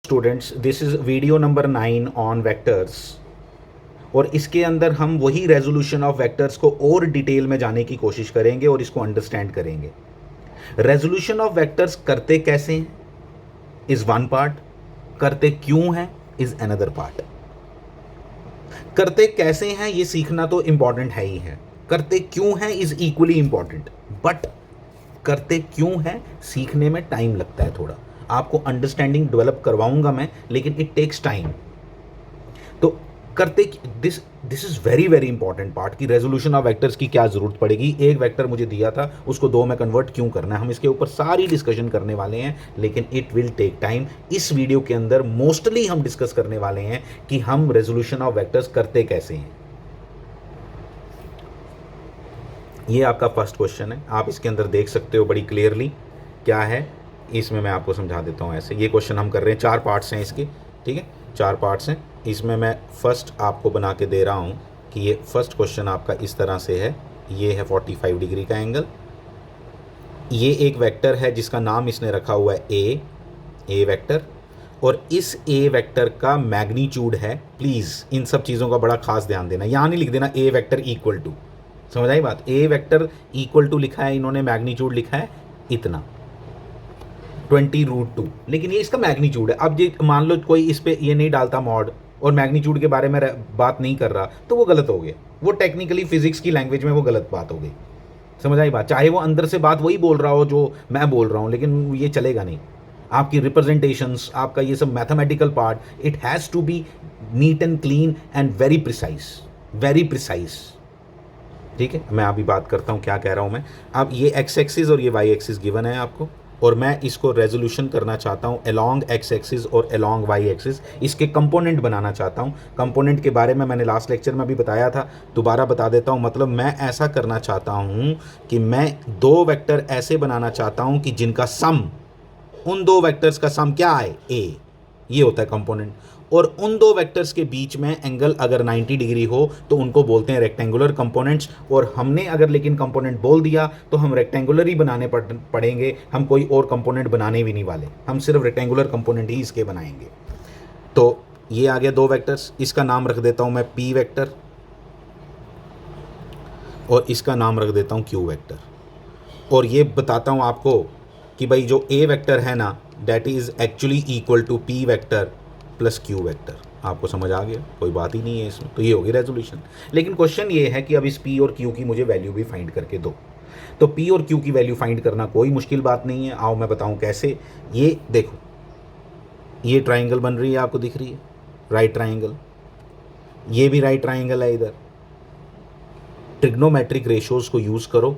Students, this is video number 9 on vectors. और इसके अंदर हम वही रेजोल्यूशन ऑफ वेक्टर्स को और डिटेल में जाने की कोशिश करेंगे और इसको अंडरस्टैंड करेंगे। रेजोल्यूशन ऑफ वेक्टर्स करते कैसे हैं इज वन पार्ट, करते क्यों हैं इज अनदर पार्ट। करते कैसे हैं ये सीखना तो इंपॉर्टेंट है ही है, करते क्यों हैं इज इक्वली इंपॉर्टेंट, बट करते क्यों है सीखने में टाइम लगता है थोड़ा। आपको अंडरस्टैंडिंग डेवलप करवाऊंगा मैं, लेकिन इट टेक्स टाइम। तो करते this this is very very important part की रेजोल्यूशन ऑफ वेक्टर्स की क्या जरूरत पड़ेगी। एक वेक्टर मुझे दिया था, उसको दो में कन्वर्ट क्यों करना है, हम इसके ऊपर सारी डिस्कशन करने वाले हैं, लेकिन इट विल टेक टाइम। इस वीडियो के अंदर मोस्टली हम डिस्कस करने वाले हैं कि हम रेजोल्यूशन ऑफ वेक्टर्स करते कैसे हैं। ये आपका फर्स्ट क्वेश्चन है, आप इसके अंदर देख सकते हो बड़ी क्लियरली क्या है। इसमें मैं आपको समझा देता हूँ। ऐसे ये क्वेश्चन हम कर रहे हैं, 4 पार्ट्स हैं इसके, ठीक है, 4 पार्ट्स हैं। इसमें मैं फर्स्ट आपको बना के दे रहा हूँ कि ये फर्स्ट क्वेश्चन आपका इस तरह से है। ये है 45 डिग्री का एंगल। ये एक वेक्टर है जिसका नाम इसने रखा हुआ है ए वेक्टर, और इस ए वेक्टर का मैग्नीट्यूड है, प्लीज़ इन सब चीज़ों का बड़ा खास ध्यान देना। यहाँ नहीं लिख देना ए वेक्टर इक्वल टू, समझ आई बात। ए वेक्टर इक्वल टू लिखा है इन्होंने, मैग्नीट्यूड लिखा है इतना 20√2, लेकिन ये इसका मैग्नीट्यूड है। अब ये मान लो कोई इस पे ये नहीं डालता मॉड और मैग्नीट्यूड के बारे में बात नहीं कर रहा, तो वो गलत हो गया। वो टेक्निकली फिजिक्स की लैंग्वेज में वो गलत बात हो गई, समझ आई बात। चाहे वो अंदर से बात वही बोल रहा हो जो मैं बोल रहा हूँ, लेकिन ये चलेगा नहीं। आपकी रिप्रेजेंटेशंस, आपका ये सब mathematical part, it has to be neat and clean and very precise, very precise, ठीक है। मैं अभी बात करता हूँ क्या कह रहा हूँ मैं। अब ये एक्स एक्सिस और ये वाई एक्सिस गिवन है आपको, और मैं इसको रेजोल्यूशन करना चाहता हूँ अलोंग एक्स एक्सिस और अलोंग वाई एक्सिस। इसके कंपोनेंट बनाना चाहता हूँ। कंपोनेंट के बारे में मैंने लास्ट लेक्चर में भी बताया था, दोबारा बता देता हूँ। मतलब मैं ऐसा करना चाहता हूँ कि मैं 2 वेक्टर ऐसे बनाना चाहता हूँ कि जिनका सम, उन 2 वेक्टर्स का सम क्या है, ए, ये होता है कंपोनेंट। और उन 2 वेक्टर्स के बीच में एंगल अगर 90 डिग्री हो तो उनको बोलते हैं रेक्टेंगुलर कंपोनेंट्स। और हमने अगर लेकिन कंपोनेंट बोल दिया तो हम रेक्टेंगुलर ही बनाने पड़ेंगे, हम कोई और कंपोनेंट बनाने भी नहीं वाले, हम सिर्फ रेक्टेंगुलर कंपोनेंट ही इसके बनाएंगे। तो ये आ गया 2 वेक्टर्स, इसका नाम रख देता हूँ मैं पी वेक्टर, और इसका नाम रख देता हूँ क्यू वेक्टर। और ये बताता हूँ आपको कि भाई जो ए वेक्टर है ना, that is actually equal to p vector plus q vector. आपको समझ आ गया, कोई बात ही नहीं है इसमें। तो ये होगी रेजोल्यूशन। लेकिन क्वेश्चन ये है कि अब इस पी और क्यू की मुझे वैल्यू भी फाइंड करके दो। तो पी और क्यू की वैल्यू फाइंड करना कोई मुश्किल बात नहीं है, आओ मैं बताऊँ कैसे। ये देखो, ये ट्राइंगल बन रही है, आपको दिख रही है, राइट ट्राइंगल। ये भी राइट ट्राइंगल है इधर। ट्रिग्नोमेट्रिक रेशोज़ को यूज़ करो,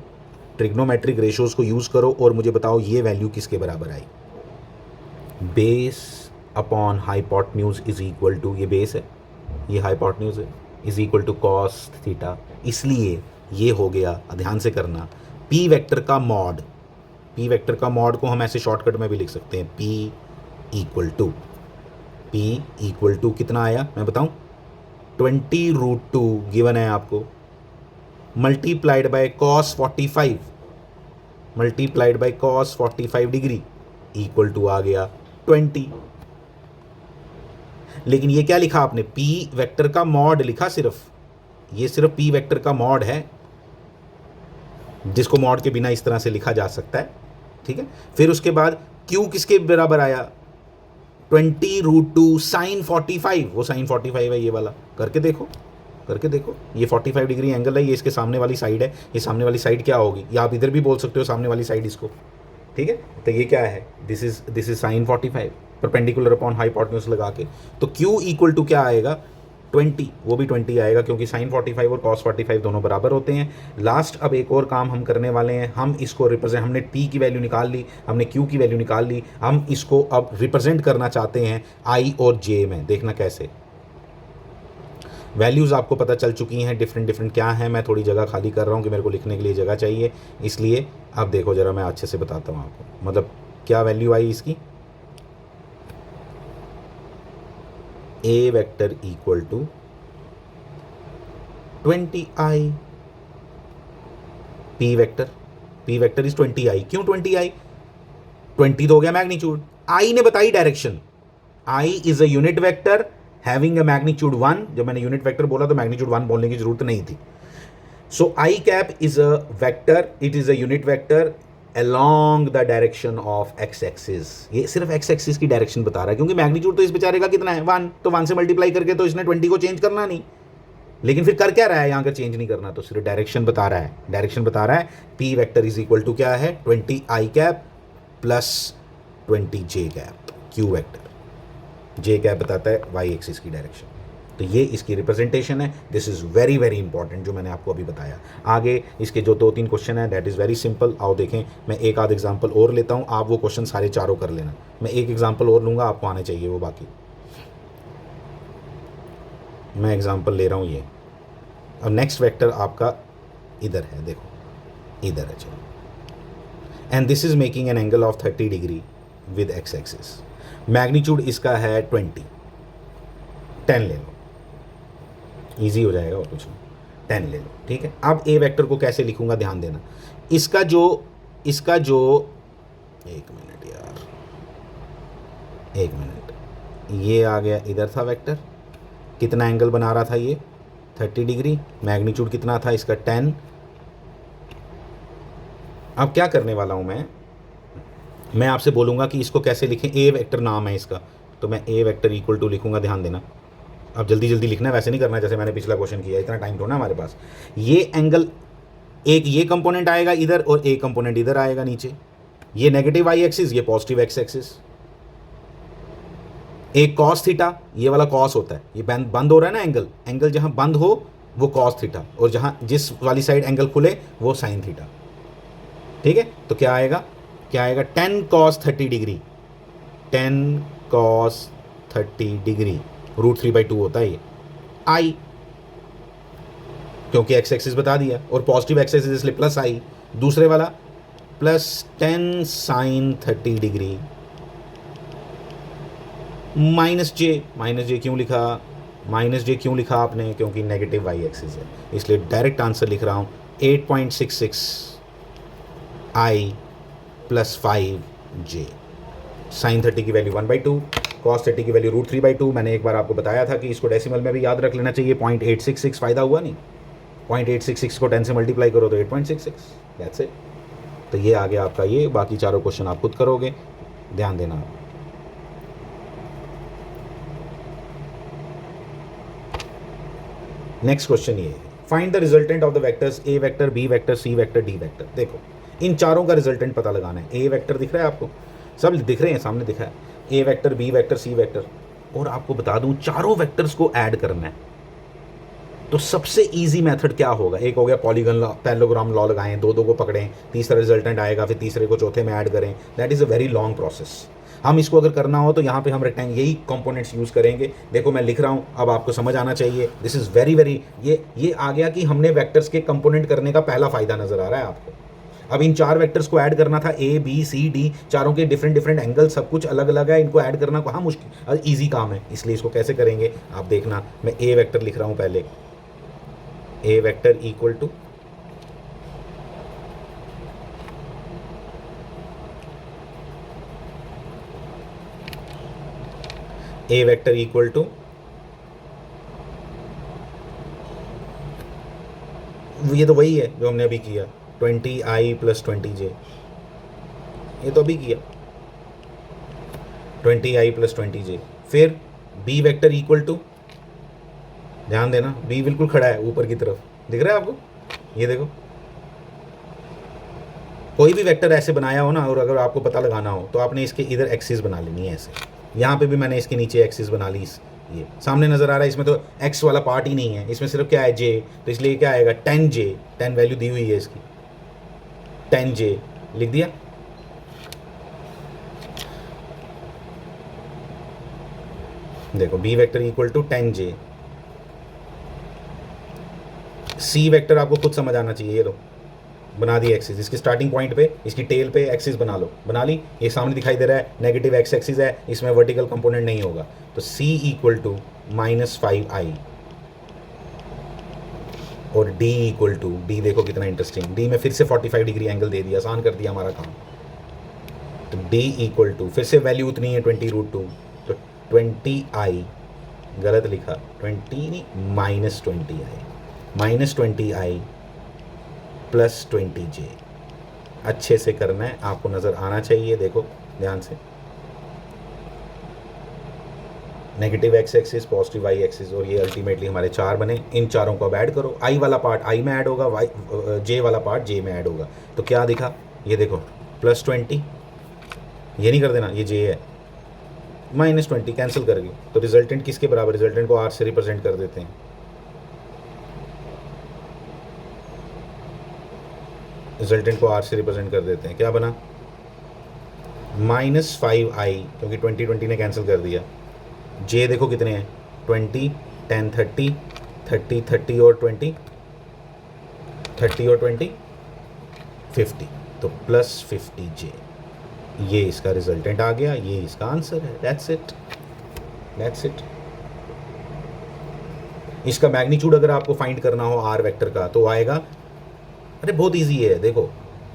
ट्रिग्नोमेट्रिक रेशोज़ को यूज़ करो और मुझे बताओ ये वैल्यू किसके बराबर आई। Base upon hypotenuse is equal to, ये बेस है, ये हाइपोटेन्यूज है, is equal to cos theta. इसलिए ये हो गया, ध्यान से करना, पी वेक्टर का मॉड। पी वेक्टर का मॉड को हम ऐसे शॉर्टकट में भी लिख सकते हैं, पी इक्वल टू कितना आया मैं बताऊं, 20√2 गिवन है आपको, multiplied by cos 45, multiplied by cos 45 degree equal to आ गया 20। लेकिन ये क्या लिखा आपने, पी वेक्टर का मॉड लिखा सिर्फ, ये सिर्फ पी वेक्टर का मॉड है, जिसको मॉड के बिना इस तरह से लिखा जा सकता है, ठीक है। फिर उसके बाद क्यू किसके बराबर आया, 20√2 साइन 45, वो साइन 45 है ये वाला, करके देखो, करके देखो। ये 45 डिग्री एंगल है, ये इसके सामने वाली साइड है, ये सामने वाली साइड क्या होगी, या आप इधर भी बोल सकते हो सामने वाली साइड इसको, ठीक है। तो ये क्या है, this is sine 45 perpendicular upon hypotenuse लगा के। तो Q इक्वल टू क्या आएगा, 20, वो भी 20 आएगा, क्योंकि साइन 45 और कॉस 45 दोनों बराबर होते हैं। लास्ट अब एक और काम हम करने वाले हैं, हम इसको रिप्रेजेंट, हमने P की वैल्यू निकाल ली, हमने Q की वैल्यू निकाल ली, हम इसको अब रिप्रेजेंट करना चाहते हैं I और J में। देखना कैसे, वैल्यूज़ आपको पता चल चुकी हैं डिफरेंट क्या है। मैं थोड़ी जगह खाली कर रहा हूँ कि मेरे को लिखने के लिए जगह चाहिए, इसलिए अब देखो ज़रा मैं अच्छे से बताता हूँ आपको, मतलब क्या वैल्यू आई इसकी। A vector equal to 20i, P vector is 20i। क्यों 20i, 20 तो हो गया मैग्नीट्यूड, आई ने बताई direction, I is a unit vector having a magnitude 1। जब मैंने यूनिट वेक्टर बोला तो मैग्नीट्यूड 1 बोलने की जरूरत नहीं थी। So I cap is a vector, it is a unit vector along the direction of x axis. ये सिर्फ x एक्सिस की डायरेक्शन बता रहा है, क्योंकि मैग्नीट्यूड तो इस बेचारे का कितना है 1, तो 1 से मल्टीप्लाई करके तो इसने 20 को चेंज करना नहीं। लेकिन फिर कर क्या रहा है, यहां कर चेंज नहीं करना, तो सिर्फ डायरेक्शन बता रहा है। डायरेक्शन बता रहा है p vector is equal to क्या है 20 i cap plus 20 j cap. q vector j cap बताता है y एक्सिस की डायरेक्शन। तो ये इसकी रिप्रेजेंटेशन है। This is very very important जो मैंने आपको अभी बताया। आगे इसके जो 2-3 क्वेश्चन है दैट इज़ वेरी सिंपल। आओ देखें, मैं एक आध एग्जांपल और लेता हूँ, आप वो क्वेश्चन सारे चारों कर लेना। मैं एक एग्जांपल और लूँगा, आपको आने चाहिए वो बाकी। मैं एग्जांपल ले रहा हूँ ये। अब नेक्स्ट वेक्टर आपका इधर है, देखो इधर है, चलो। And this is making an angle of 30 degree with x axis. Magnitude इसका है 20, 10 ले लो, ईजी हो जाएगा और कुछ नहीं, 10 ले लो, ठीक है। अब ए वेक्टर को कैसे लिखूंगा ध्यान देना। इसका जो एक मिनट यार, एक मिनट, ये आ गया इधर था वेक्टर, कितना एंगल बना रहा था ये 30 डिग्री, मैग्नीट्यूड कितना था इसका 10। अब क्या करने वाला हूं मैं आपसे बोलूंगा कि इसको कैसे लिखें। ए वेक्टर नाम है इसका, तो मैं ए वेक्टर इक्वल टू लिखूंगा, ध्यान देना। अब जल्दी जल्दी लिखना है, वैसे नहीं करना जैसे मैंने पिछला क्वेश्चन किया, इतना टाइम थोड़ा हमारे पास। ये एंगल, एक ये कंपोनेंट आएगा इधर और एक कंपोनेंट इधर आएगा नीचे। ये नेगेटिव वाई एक्सिस, ये पॉजिटिव एक्स एक्सिस। एक कॉस थीटा, ये वाला कॉस होता है, ये बंद हो रहा है ना एंगल, एंगल जहां बंद हो वो कॉस थीटा, और जहां जिस वाली साइड एंगल खुले वो साइन थीटा, ठीक है। तो क्या आएगा 10 cos 30 डिग्री, 10 cos 30 डिग्री √3/2 होता है ये आई, क्योंकि एक्स एक्सिस बता दिया, और पॉजिटिव एक्स एक्सिस इसलिए प्लस आई। दूसरे वाला प्लस 10 sin 30 डिग्री माइनस जे क्यों लिखा, माइनस जे क्यों लिखा आपने, क्योंकि नेगेटिव वाई एक्सिस है, इसलिए डायरेक्ट आंसर लिख रहा हूँ 8.66 आई प्लस 5 जे। साइन 30 की वैल्यू 1/2, cos 30 की वैल्यू √3/2। मैंने एक बार आपको बताया था कि इसको डेसिमल में भी याद रख लेना चाहिए। 0.866 फ़ायदा हुआ नहीं, 0.866 को 10 से मल्टीप्लाई करो तो 8.66, दैट्स इट। तो ये आ गया आपका ये, बाकी चारों क्वेश्चन आप खुद करोगे, ध्यान देना। नेक्स्ट क्वेश्चन ये है, find the resultant of the vectors a vector, b vector, c vector, d vector. देखो इन चारों का रिजल्टेंट पता लगाना है। ए वेक्टर दिख रहा है आपको, सब दिख रहे हैं, सामने दिखा है, ए vector, b vector, c vector. और आपको बता दूं चारों वेक्टर्स को ऐड करना है, तो सबसे इजी मेथड क्या होगा। एक हो गया पॉलीगन लॉ, पैरेललोग्राम लॉ लगाएं, दो को पकड़ें, तीसरा रिजल्टेंट आएगा, फिर तीसरे को चौथे में ऐड करें। That is a very long process. हम इसको अगर करना हो तो यहाँ पे हम रेक्टेंगल यही कंपोनेंट्स यूज़ करेंगे। देखो मैं लिख रहा हूँ, अब आपको समझ आना चाहिए। दिस इज़ वेरी वेरी, ये आ गया कि हमने वेक्टर्स के कंपोनेंट करने का पहला फ़ायदा नज़र आ रहा है आपको। अब इन चार वेक्टर्स को ऐड करना था, ए बी सी डी, चारों के डिफरेंट एंगल, सब कुछ अलग अलग है, इनको ऐड करना कहाँ मुश्किल, ईजी काम है। इसलिए इसको कैसे करेंगे आप देखना। मैं ए वेक्टर लिख रहा हूँ पहले, A vector equal to A vector equal to, ये तो वही है जो हमने अभी किया, 20i प्लस 20j, ये तो अभी किया 20i प्लस 20j। फिर b वेक्टर इक्वल टू, ध्यान देना b बिल्कुल खड़ा है ऊपर की तरफ, दिख रहा है आपको, ये देखो। कोई भी वेक्टर ऐसे बनाया हो ना, और अगर आपको पता लगाना हो तो आपने इसके इधर एक्सिस बना लेनी है ऐसे। यहाँ पे भी मैंने इसके नीचे एक्सिस बना ली, ये सामने नज़र आ रहा है। इसमें तो x वाला पार्ट ही नहीं है, इसमें सिर्फ क्या है j, तो इसलिए क्या आएगा 10j, 10 वैल्यू दी हुई है इसकी, 10j लिख दिया। देखो b vector equal to 10j। c vector आपको खुद समझ आना चाहिए, ये लो बना दी एक्सिस, इसकी स्टार्टिंग पॉइंट पे, इसकी टेल पे एक्सिस बना लो, बना ली। ये सामने दिखाई दे रहा है नेगेटिव एक्स एक्सिस है, इसमें वर्टिकल कंपोनेंट नहीं होगा, तो c इक्वल टू -5i और d इक्वल टू, d देखो कितना इंटरेस्टिंग, d में फिर से 45 डिग्री एंगल दे दिया, आसान कर दिया हमारा काम। तो d इक्वल टू, फिर से वैल्यू उतनी है 20√2, तो 20i, गलत लिखा, 20 नहीं, -20i, -20i प्लस 20j। अच्छे से करना है, आपको नज़र आना चाहिए, देखो ध्यान से, negative x axis, positive y axis, और ये अल्टीमेटली हमारे 4 बने। इन चारों को अब ऐड करो, आई वाला पार्ट आई में ऐड होगा, वाई जे वाला पार्ट जे में ऐड होगा, तो क्या दिखा, ये देखो +20, ये नहीं कर देना, ये जे है, -20 कैंसिल कर गई, तो रिजल्टेंट किसके बराबर, रिजल्टेंट को आर से रिप्रेजेंट कर देते हैं, रिजल्टेंट को आर से रिप्रेजेंट कर देते हैं, क्या बना, -5i, क्योंकि 20 ने कैंसिल कर दिया, जे देखो कितने हैं, 20, 10, 30, 30, 30 और 20, 30 और 20, 50, तो +50j, ये इसका रिजल्टेंट आ गया, ये इसका आंसर है, दैट्स इट, दैट्स इट। इसका मैग्नीट्यूड अगर आपको फाइंड करना हो आर वेक्टर का तो आएगा, अरे बहुत इजी है, देखो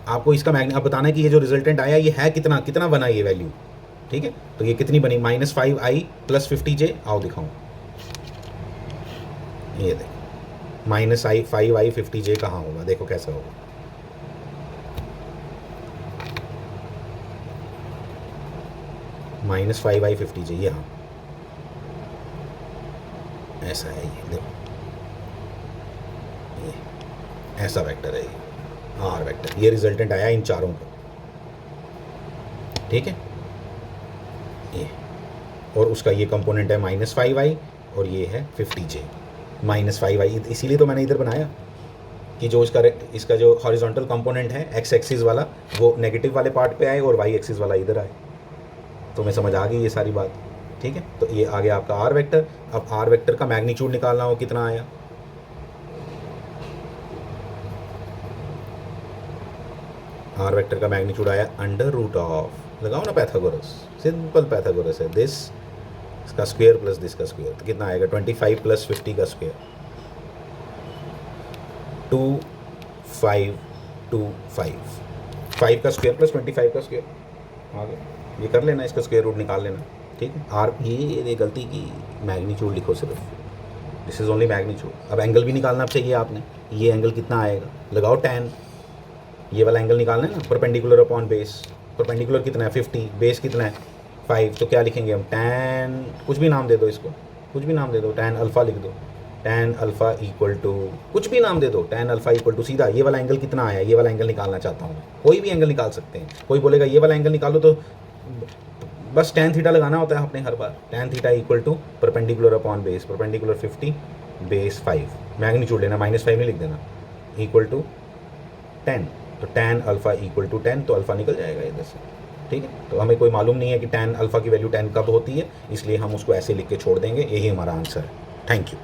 आपको इसका आप बताना है कि ये जो रिजल्टेंट आया ये है कितना, कितना बना ये वैल्यू, ठीक है, तो ये कितनी बनी, -5i + 50j, आओ दिखाऊं, ये देखो -5i 50j कहाँ होगा, देखो कैसा होगा, -5i 50j, यहाँ ऐसा है, ये देखो, ये ऐसा वेक्टर है, ये आर वेक्टर, ये रिजल्टेंट आया इन चारों को, ठीक है, ये, और उसका ये कंपोनेंट है -5i और ये है 50j, -5i, इसीलिए तो मैंने इधर बनाया कि जो इसका जो हॉरिजॉन्टल कंपोनेंट है एक्स एक्सिस वाला वो नेगेटिव वाले पार्ट पे आए और वाई एक्सिस वाला इधर आए, तो मैं समझ आ गई ये सारी बात, ठीक है, तो ये आ गया आपका आर वेक्टर। अब आर वेक्टर का मैग्नीट्यूड निकालना हो, कितना आया, आर वेक्टर का मैग्नीट्यूड आया √, लगाओ ना पैथागोरस, सिंपल पैथागोरस है, दिस इसका स्क्वायर प्लस दिस का स्क्वायर, तो कितना आएगा, 25 + 50 का स्क्वायर, 2525, 5 का स्क्वायर प्लस 25 का स्क्वायर, आगे ये कर लेना, इसका स्क्वायर रूट निकाल लेना, ठीक है। आर ये गलती की, मैग्नीट्यूड लिखो सिर्फ, दिस इज़ ओनली मैग्नीट्यूड। अब एंगल भी निकालना चाहिए आपने, ये एंगल कितना आएगा, लगाओ tan, ये वाला एंगल निकालना है ना, परपेंडिकुलर अपॉन बेस, परपेंडिकुलर कितना है 50, बेस कितना है 5, तो क्या लिखेंगे हम, tan, कुछ भी नाम दे दो इसको, कुछ भी नाम दे दो, tan अल्फ़ा लिख दो, tan अल्फ़ा इक्वल टू, कुछ भी नाम दे दो, tan अल्फ़ा इक्वल टू, सीधा ये वाला एंगल कितना आया, ये वाला एंगल निकालना चाहता हूँ, कोई भी एंगल निकाल सकते हैं, कोई बोलेगा ये वाला एंगल निकालो, तो बस tan थीटा लगाना होता है आपने हर बार, tan theta equal to perpendicular upon base, perpendicular 50 base 5, magnitude लेना, -5 नहीं लिख देना, इक्वल टू 10, तो tan अल्फ़ा इक्वल टू 10, तो अल्फ़ा निकल जाएगा इधर से, ठीक है। तो हमें कोई मालूम नहीं है कि tan अल्फ़ा की वैल्यू 10 कब होती है, इसलिए हम उसको ऐसे लिख के छोड़ देंगे, यही हमारा आंसर है। Thank you.